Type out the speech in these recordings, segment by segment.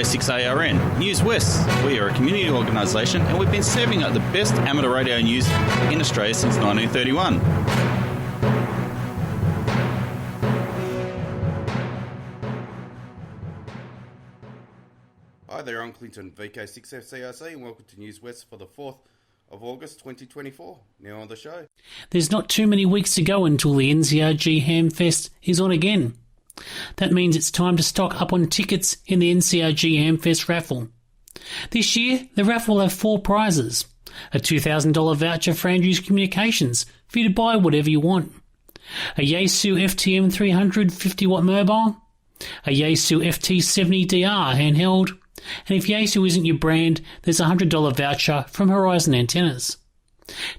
VK6ARN, Newswest. We are a community organisation and we've been serving up the best amateur radio news in Australia since 1931. Hi there, I'm Clinton, VK6FCRC, and welcome to Newswest for the 4th of August 2024. Now on the show. There's not too many weeks to go until the NCRG Hamfest is on again. That means it's time to stock up on tickets in the NCRG Hamfest raffle. This year, the raffle will have 4 prizes. A $2,000 voucher for Andrews Communications for you to buy whatever you want. A Yaesu FTM 300 50-watt mobile. A Yaesu FT70DR handheld. And if Yaesu isn't your brand, there's a $100 voucher from Horizon Antennas.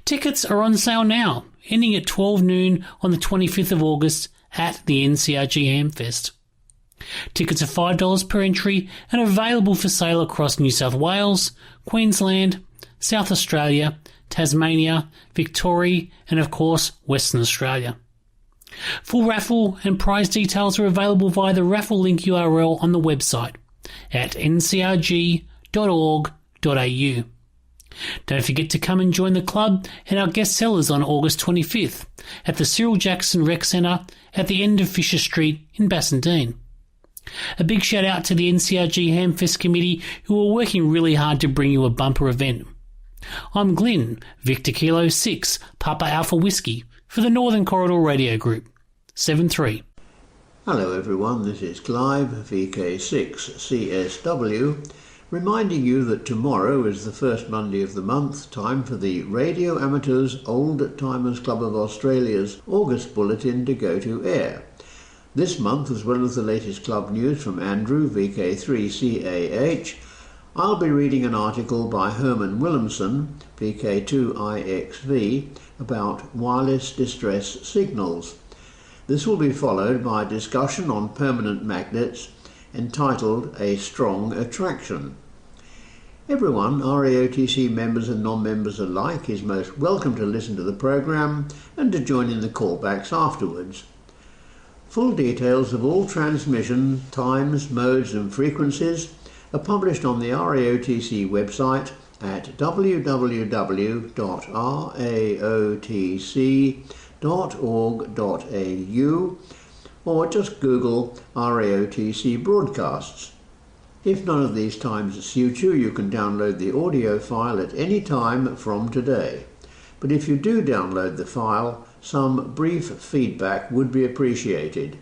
Tickets are on sale now, ending at 12 noon on the 25th of August at the NCRG Hamfest. Tickets are $5 per entry and are available for sale across New South Wales, Queensland, South Australia, Tasmania, Victoria and of course Western Australia. Full raffle and prize details are available via the raffle link URL on the website at ncrg.org.au. Don't forget to come and join the club and our guest sellers on August 25th at the Cyril Jackson Rec Centre at the end of Fisher Street in Bassendean. A big shout out to the NCRG Hamfest Committee who are working really hard to bring you a bumper event. I'm Glenn, Victor Kilo 6, Papa Alpha Whiskey for the Northern Corridor Radio Group, 7-3. Hello everyone, this is Clive, VK6CSW, reminding you that tomorrow is the first Monday of the month, time for the Radio Amateurs Old Timers Club of Australia's August Bulletin to go to air. This month, as well as the latest club news from Andrew, VK3CAH, I'll be reading an article by Herman Williamson, VK2IXV, about wireless distress signals. This will be followed by a discussion on permanent magnets entitled A Strong Attraction. Everyone, RAOTC members and non-members alike, is most welcome to listen to the programme and to join in the callbacks afterwards. Full details of all transmission times, modes and frequencies are published on the RAOTC website at www.raotc.org.au or just Google RAOTC broadcasts. If none of these times suit you, you can download the audio file at any time from today. But if you do download the file, some brief feedback would be appreciated.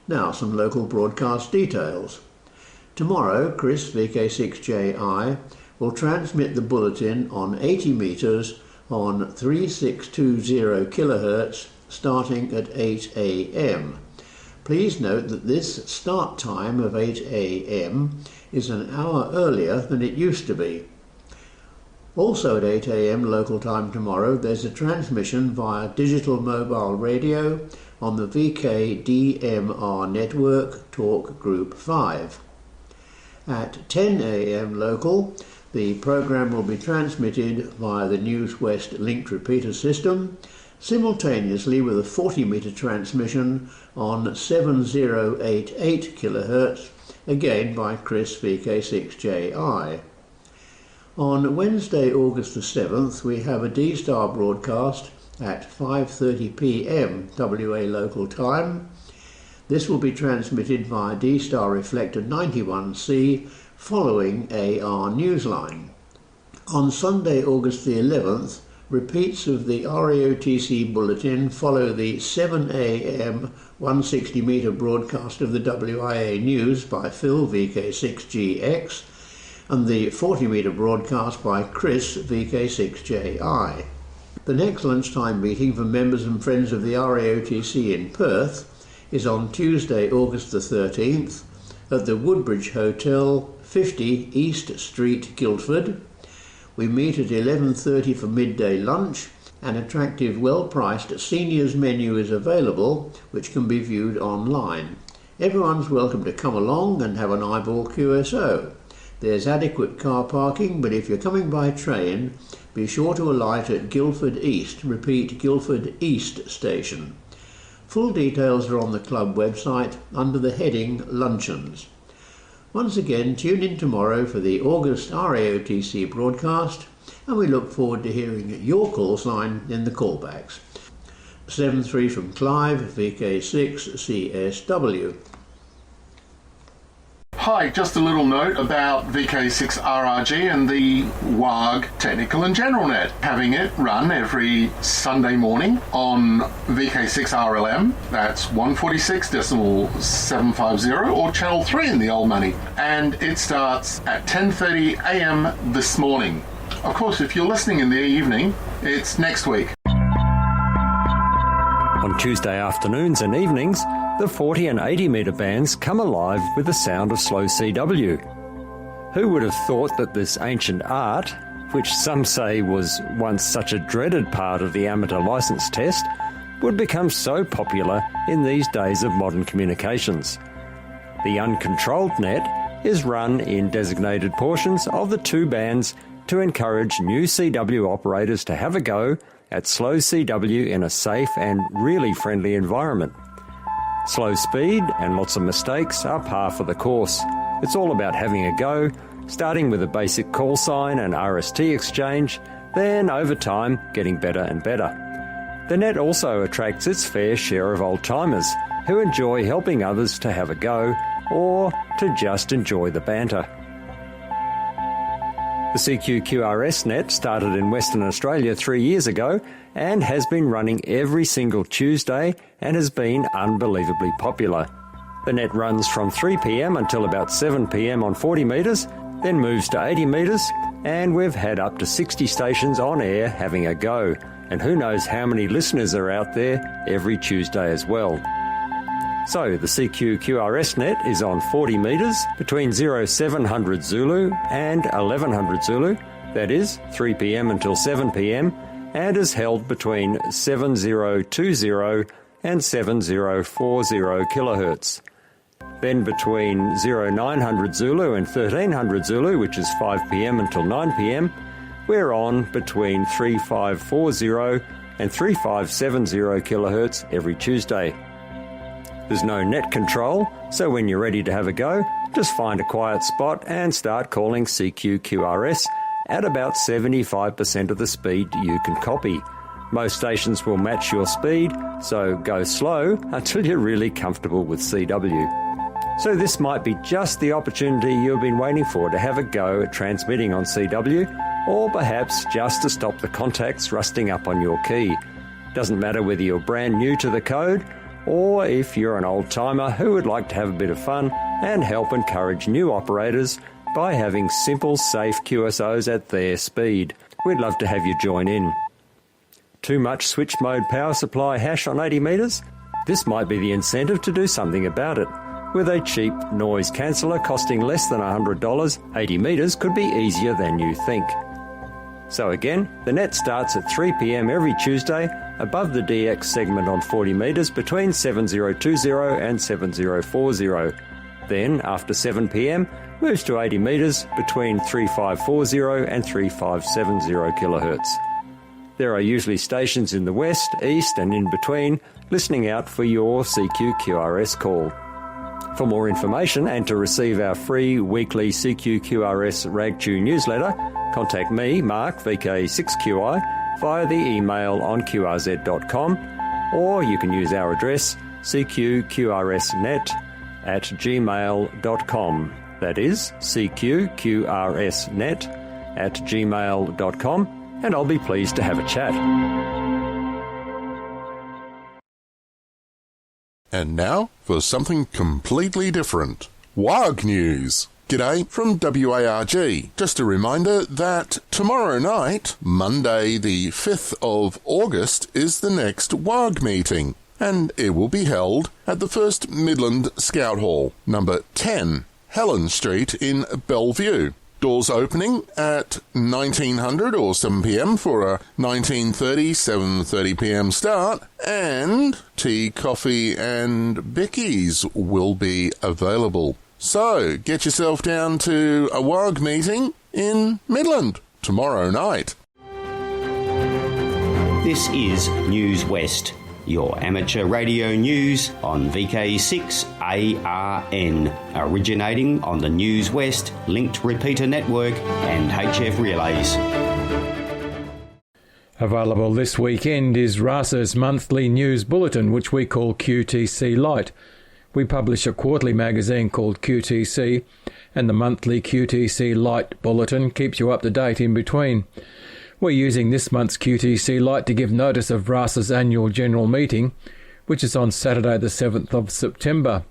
Now some local broadcast details. Tomorrow, Chris, VK6JI, will transmit the bulletin on 80 metres on 3620 kHz starting at 8 a.m. Please note that this start time of 8 a.m. is an hour earlier than it used to be. Also at 8 a.m. local time tomorrow, there's a transmission via digital mobile radio on the VK-DMR network Talk Group 5. At 10 a.m. local, the program will be transmitted via the Newswest linked repeater system, simultaneously with a 40-metre transmission on 7088 kHz, again by Chris VK6JI. On Wednesday, August the 7th, we have a D-Star broadcast at 5:30 p.m. WA local time. This will be transmitted via D-Star Reflector 91C following AR Newsline. On Sunday, August the 11th, repeats of the RAOTC bulletin follow the 7 a.m. 160 metre broadcast of the WIA News by Phil VK6GX and the 40 metre broadcast by Chris VK6JI. The next lunchtime meeting for members and friends of the RAOTC in Perth is on Tuesday, August the 13th at the Woodbridge Hotel, 50 East Street, Guildford. We meet at 11:30 for midday lunch. An attractive, well-priced seniors menu is available, which can be viewed online. Everyone's welcome to come along and have an eyeball QSO. There's adequate car parking, but if you're coming by train, be sure to alight at Guildford East, repeat Guildford East Station. Full details are on the club website under the heading Luncheons. Once again, tune in tomorrow for the August RAOTC broadcast, and we look forward to hearing your call sign in the callbacks. 73 from Clive, VK6CSW. Hi, just a little note about VK6RRG and the WARG Technical and General Net. Having it run every Sunday morning on VK6RLM, that's 146.750, or Channel 3 in the old money. And it starts at 10:30 a.m. this morning. Of course, if you're listening in the evening, it's next week. On Tuesday afternoons and evenings, the 40 and 80 metre bands come alive with the sound of slow CW. Who would have thought that this ancient art, which some say was once such a dreaded part of the amateur licence test, would become so popular in these days of modern communications? The uncontrolled net is run in designated portions of the two bands to encourage new CW operators to have a go at slow CW in a safe and really friendly environment. Slow speed and lots of mistakes are par for the course. It's all about having a go, starting with a basic call sign and RST exchange, then over time getting better and better. The net also attracts its fair share of old-timers who enjoy helping others to have a go or to just enjoy the banter. The CQ-QRS net started in Western Australia 3 years ago and has been running every single Tuesday and has been unbelievably popular. The net runs from 3 p.m. until about 7 p.m. on 40 metres, then moves to 80 metres, and we've had up to 60 stations on air having a go, and who knows how many listeners are out there every Tuesday as well. So the CQ-QRS net is on 40 metres between 0700 Zulu and 1100 Zulu, that is 3 p.m. until 7 p.m, and is held between 7020 and 7040 kilohertz. Then between 0900 Zulu and 1300 Zulu, which is 5 p.m. until 9 p.m, we're on between 3540 and 3570 kilohertz every Tuesday. There's no net control, so when you're ready to have a go, just find a quiet spot and start calling CQ-QRS at about 75% of the speed you can copy. Most stations will match your speed, so go slow until you're really comfortable with CW. So this might be just the opportunity you've been waiting for to have a go at transmitting on CW, or perhaps just to stop the contacts rusting up on your key. Doesn't matter whether you're brand new to the code, or if you're an old-timer who would like to have a bit of fun and help encourage new operators by having simple, safe QSOs at their speed. We'd love to have you join in. Too much switch mode power supply hash on 80 metres? This might be the incentive to do something about it. With a cheap noise canceller costing less than $100, 80 metres could be easier than you think. So again, the net starts at 3 p.m. every Tuesday above the DX segment on 40 metres between 7020 and 7040. Then, after 7 p.m, moves to 80 metres between 3540 and 3570 kilohertz. There are usually stations in the west, east and in between listening out for your CQ-QRS call. For more information and to receive our free weekly CQ-QRS RagTune newsletter, contact me, Mark, VK6QI, via the email on qrz.com, or you can use our address cqqrsnet@gmail.com. That is cqqrsnet@gmail.com, and I'll be pleased to have a chat. And now for something completely different. WARG News. G'day from WARG. Just a reminder that tomorrow night, Monday the 5th of August, is the next WARG meeting, and it will be held at the First Midland Scout Hall, number 10, Helen Street in Bellevue. Doors opening at 1900 or 7 p.m. for a 19:30, 7:30 p.m. start, and tea, coffee and bickies will be available. So, get yourself down to a WARG meeting in Midland tomorrow night. This is Newswest. your amateur radio news on VK6ARN, originating on the Newswest linked repeater network and HF relays. Available this weekend is RASA's monthly news bulletin, which we call QTC Lite. We publish a quarterly magazine called QTC, and the monthly QTC Lite bulletin keeps you up to date in between. We're using this month's QTC Lite to give notice of RASA's annual general meeting, which is on Saturday the 7th of September.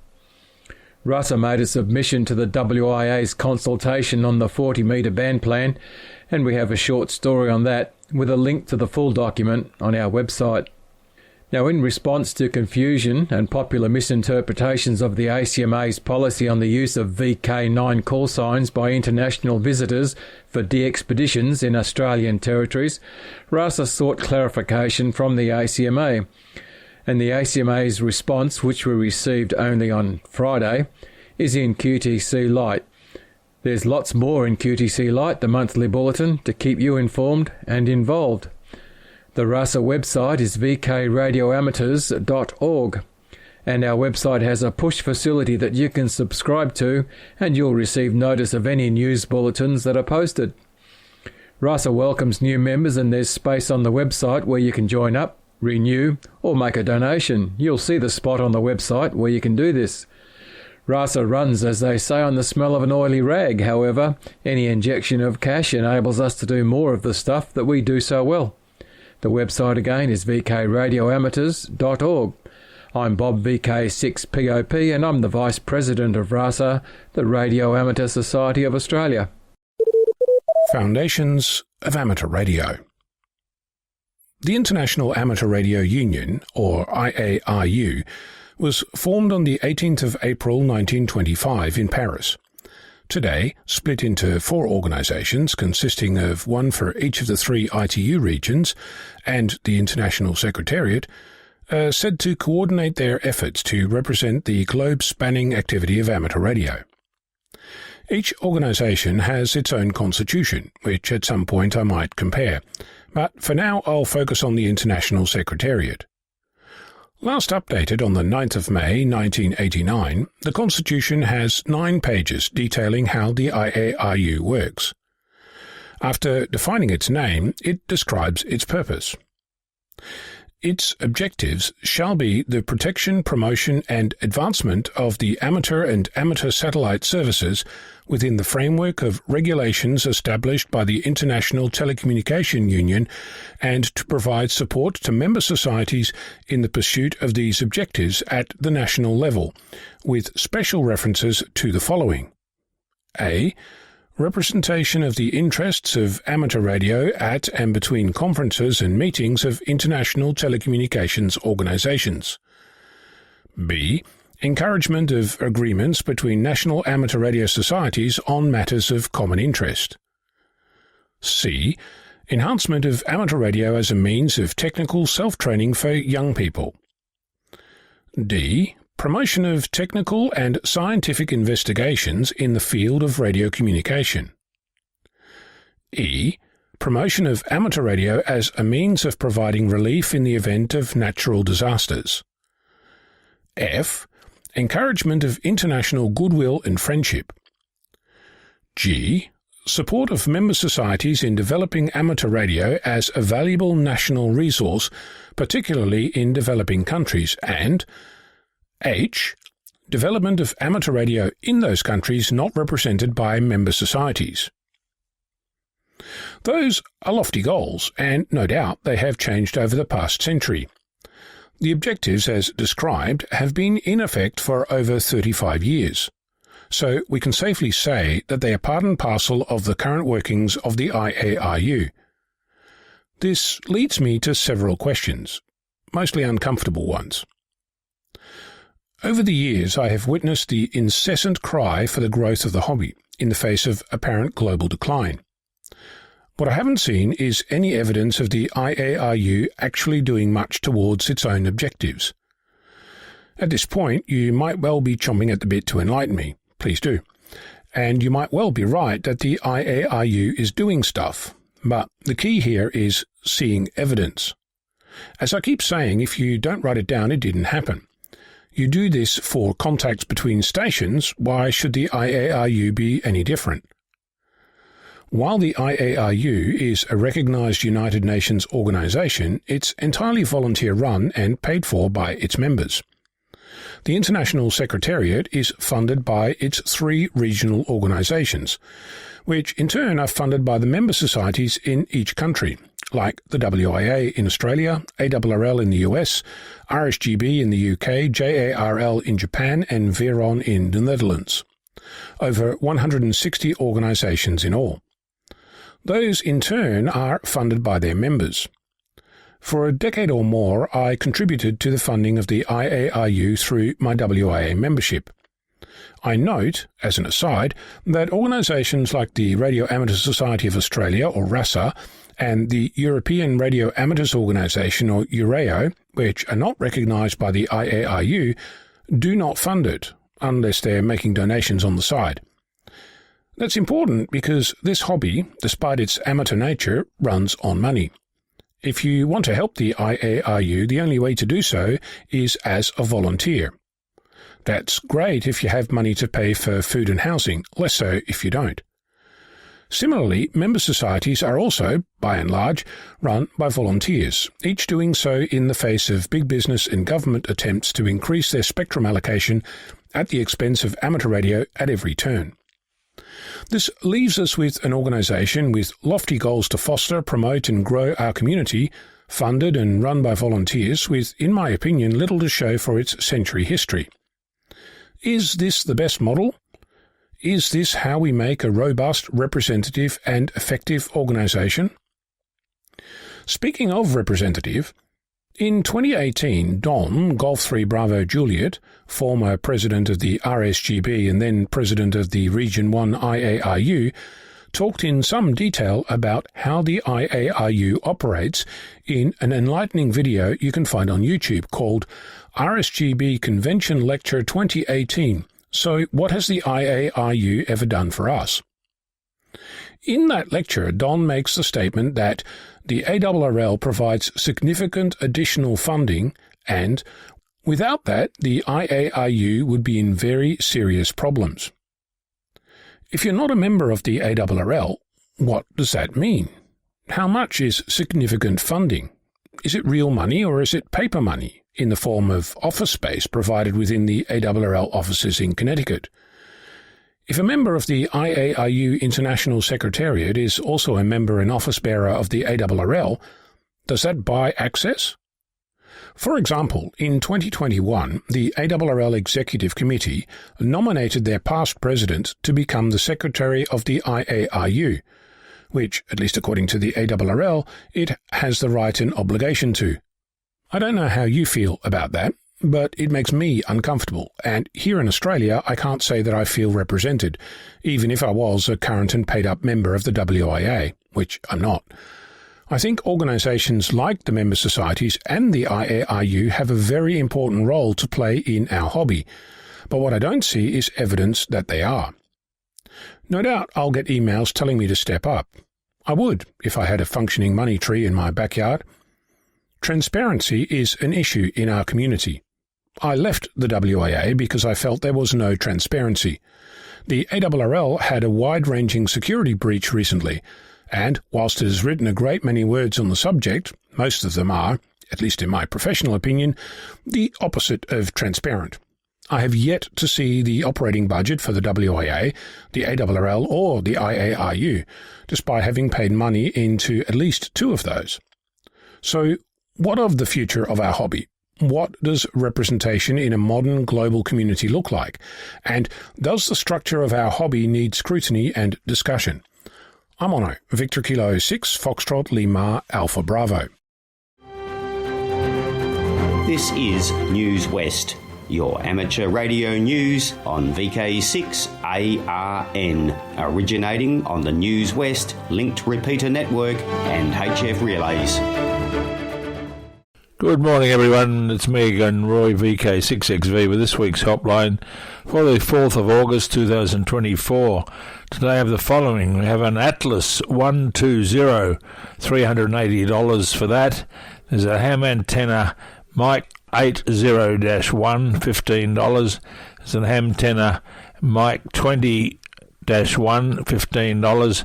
RASA made a submission to the WIA's consultation on the 40-metre band plan, and we have a short story on that with a link to the full document on our website. Now, in response to confusion and popular misinterpretations of the ACMA's policy on the use of VK9 call signs by international visitors for de-expeditions in Australian territories, RASA sought clarification from the ACMA. And the ACMA's response, which we received only on Friday, is in QTC Lite. There's lots more in QTC Lite, the monthly bulletin, to keep you informed and involved. The RASA website is vkradioamateurs.org, and our website has a push facility that you can subscribe to, and you'll receive notice of any news bulletins that are posted. RASA welcomes new members, and there's space on the website where you can join up, renew, or make a donation. You'll see the spot on the website where you can do this. RASA runs, as they say, on the smell of an oily rag. However, any injection of cash enables us to do more of the stuff that we do so well. The website again is vkradioamateurs.org. I'm Bob VK6POP, and I'm the Vice President of RASA, the Radio Amateur Society of Australia. Foundations of Amateur Radio. The International Amateur Radio Union, or IARU, was formed on the 18th of April 1925 in Paris. Today, split into 4 organisations consisting of one for each of the 3 ITU regions and the International Secretariat, are said to coordinate their efforts to represent the globe-spanning activity of amateur radio. Each organisation has its own constitution, which at some point I might compare, but for now I'll focus on the International Secretariat. Last updated on the 9th of May 1989, the Constitution has 9 pages detailing how the IARU works. After defining its name, it describes its purpose. Its objectives shall be the protection, promotion and advancement of the amateur and amateur satellite services within the framework of regulations established by the International Telecommunication Union, and to provide support to member societies in the pursuit of these objectives at the national level, with special references to the following. A. Representation of the interests of amateur radio at and between conferences and meetings of international telecommunications organisations. B. Encouragement of agreements between national amateur radio societies on matters of common interest. C. Enhancement of amateur radio as a means of technical self-training for young people. D. Promotion of technical and scientific investigations in the field of radio communication. E. Promotion of amateur radio as a means of providing relief in the event of natural disasters. F. Encouragement of international goodwill and friendship. G. Support of member societies in developing amateur radio as a valuable national resource, particularly in developing countries, and H. Development of amateur radio in those countries not represented by member societies. Those are lofty goals, and no doubt they have changed over the past century. The objectives, as described, have been in effect for over 35 years, so we can safely say that they are part and parcel of the current workings of the IARU. This leads me to several questions, mostly uncomfortable ones. Over the years, I have witnessed the incessant cry for the growth of the hobby in the face of apparent global decline. What I haven't seen is any evidence of the IARU actually doing much towards its own objectives. At this point, you might well be chomping at the bit to enlighten me. Please do. And you might well be right that the IARU is doing stuff, but the key here is seeing evidence. As I keep saying, if you don't write it down, it didn't happen. You do this for contacts between stations. Why should the IARU be any different? While the IARU is a recognised United Nations organisation, it's entirely volunteer-run and paid for by its members. The International Secretariat is funded by its 3 regional organisations, which in turn are funded by the member societies in each country, like the WIA in Australia, ARRL in the US, RSGB in the UK, JARL in Japan, and VERON in the Netherlands. Over 160 organisations in all. Those in turn are funded by their members. For a decade or more, I contributed to the funding of the IARU through my WIA membership. I note, as an aside, that organisations like the Radio Amateur Society of Australia, or RASA, and the European Radio Amateurs Organisation, or EURAO, which are not recognised by the IARU, do not fund it, unless they're making donations on the side. That's important because this hobby, despite its amateur nature, runs on money. If you want to help the IARU, the only way to do so is as a volunteer. That's great if you have money to pay for food and housing, less so if you don't. Similarly, member societies are also, by and large, run by volunteers, each doing so in the face of big business and government attempts to increase their spectrum allocation at the expense of amateur radio at every turn. This leaves us with an organisation with lofty goals to foster, promote and grow our community, funded and run by volunteers with, in my opinion, little to show for its century history. Is this the best model? Is this how we make a robust, representative and effective organisation? Speaking of representative, in 2018, Don, Golf 3 Bravo Juliet, former president of the RSGB and then president of the Region 1 IARU, talked in some detail about how the IARU operates in an enlightening video you can find on YouTube called RSGB Convention Lecture 2018. So what has the IARU ever done for us? In that lecture, Don makes the statement that the ARRL provides significant additional funding and, without that, the IARU would be in very serious problems. If you're not a member of the ARRL, what does that mean? How much is significant funding? Is it real money or is it paper money in the form of office space provided within the ARRL offices in Connecticut? If a member of the IARU International Secretariat is also a member and office bearer of the ARRL, does that buy access? For example, in 2021, the ARRL Executive Committee nominated their past president to become the Secretary of the IARU, which, at least according to the ARRL, it has the right and obligation to. I don't know how you feel about that, but it makes me uncomfortable, and here in Australia I can't say that I feel represented, even if I was a current and paid-up member of the WIA, which I'm not. I think organisations like the member societies and the IARU have a very important role to play in our hobby, but what I don't see is evidence that they are. No doubt I'll get emails telling me to step up. I would, if I had a functioning money tree in my backyard. Transparency is an issue in our community. I left the WIA because I felt there was no transparency. The ARRL had a wide-ranging security breach recently, and whilst it has written a great many words on the subject, most of them are, at least in my professional opinion, the opposite of transparent. I have yet to see the operating budget for the WIA, the ARRL or the IARU, despite having paid money into at least 2 of those. So, what of the future of our hobby? What does representation in a modern global community look like? And does the structure of our hobby need scrutiny and discussion? I'm Ono, Victor Kilo 6, Foxtrot Lima Alpha Bravo. This is Newswest, your amateur radio news on VK6ARN, originating on the Newswest linked repeater network and HF relays. Good morning, everyone. It's me again, Roy VK6XV, with this week's hotline for the 4th of August 2024. Today I have the following. We have an Atlas 120, $380 for that. There's a ham antenna mic 80-1, $15. There's a ham antenna mic 20-1, $15.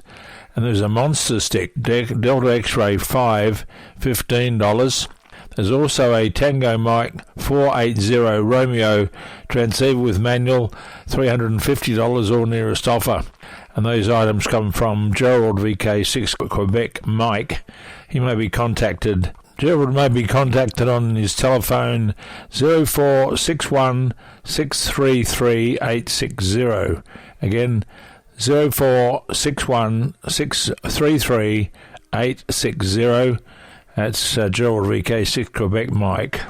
And there's a monster stick, Delta X-Ray 5, $15. There's also a Tango mic 480 Romeo transceiver with manual, $350 or nearest offer. And those items come from Gerald VK6 Quebec Mike. He may be contacted. Gerald may be contacted on his telephone 0461 633 860. Again, 0461 633 860. That's Gerald VK6 Quebec Mike.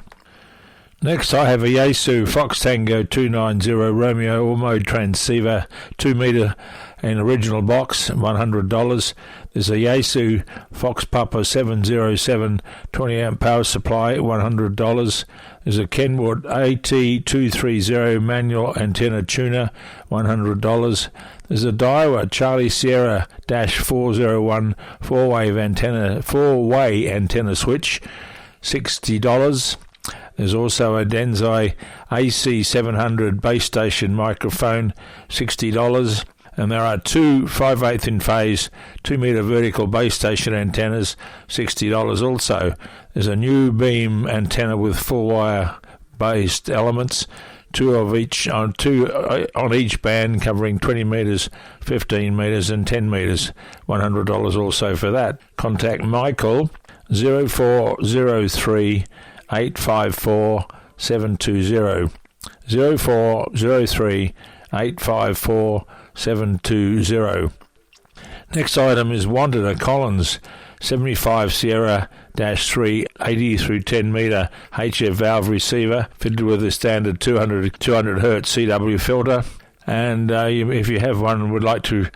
Next, I have a Yaesu Fox Tango 290 Romeo all-mode transceiver, 2 metre in original box, $100. There's a Yaesu Fox Papa 707 20 amp power supply, $100. There's a Kenwood AT230 manual antenna tuner, $100. There's a Daiwa Charlie Sierra -401 four-way antenna switch, $60. There's also a Denzai AC700 base station microphone, $60. And there are two 5/8 in phase 2 metre vertical base station antennas, $60 also. There's a new beam antenna with full wire based elements, two on each band covering 20 metres, 15 metres and 10 metres, $100 also for that. Contact Michael 0403 854 720, 0403 854 720. Next item is Wanted, a Collins 75 Sierra-3 80 through 10 metre HF valve receiver fitted with a standard 200 Hz CW filter. And if you have one and would like to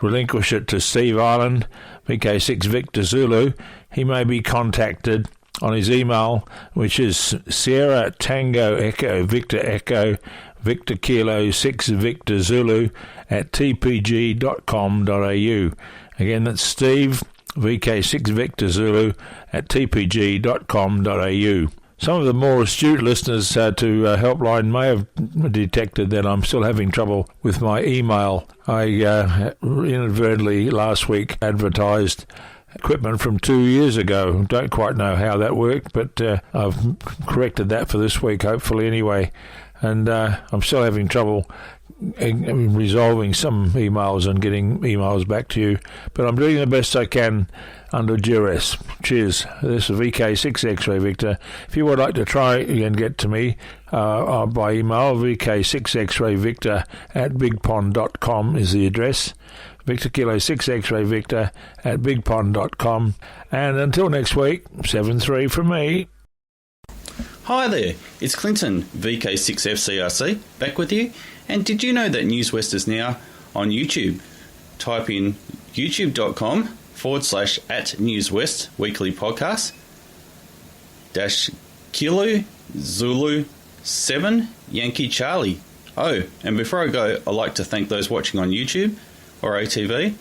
relinquish it to Steve Island, VK6 Victor Zulu, he may be contacted on his email, which is Sierra Tango Echo Victor Echo Victor Kilo 6 Victor Zulu at tpg.com.au. Again, that's Steve, VK6 Victor Zulu at tpg.com.au. Some of the more astute listeners to Helpline may have detected that I'm still having trouble with my email. I inadvertently last week advertised equipment from 2 years ago. Don't quite know how that worked, but I've corrected that for this week, hopefully anyway. And I'm still having trouble resolving some emails and getting emails back to you, but I'm doing the best I can under duress. Cheers. This is VK6 X-Ray Victor. If you would like to try and get to me by email, VK6 Victor at bigpond.com is the address. Victor Kilo 6 X-Ray Victor at bigpond.com. And until next week, 7-3 from me. Hi there, it's Clinton, VK6FCRC, back with you. And did you know that Newswest is now on YouTube? Type in youtube.com/@Newswest weekly podcast -Kilo Zulu 7 Yankee Charlie. Oh, and before I go, I'd like to thank those watching on YouTube or ATV,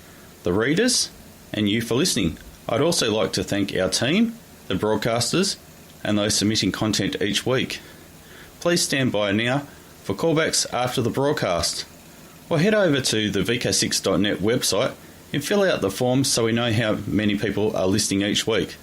the readers, and you for listening. I'd also like to thank our team, the broadcasters, and those submitting content each week. Please stand by now for callbacks after the broadcast. Or head over to the VK6.net website and fill out the forms so we know how many people are listening each week.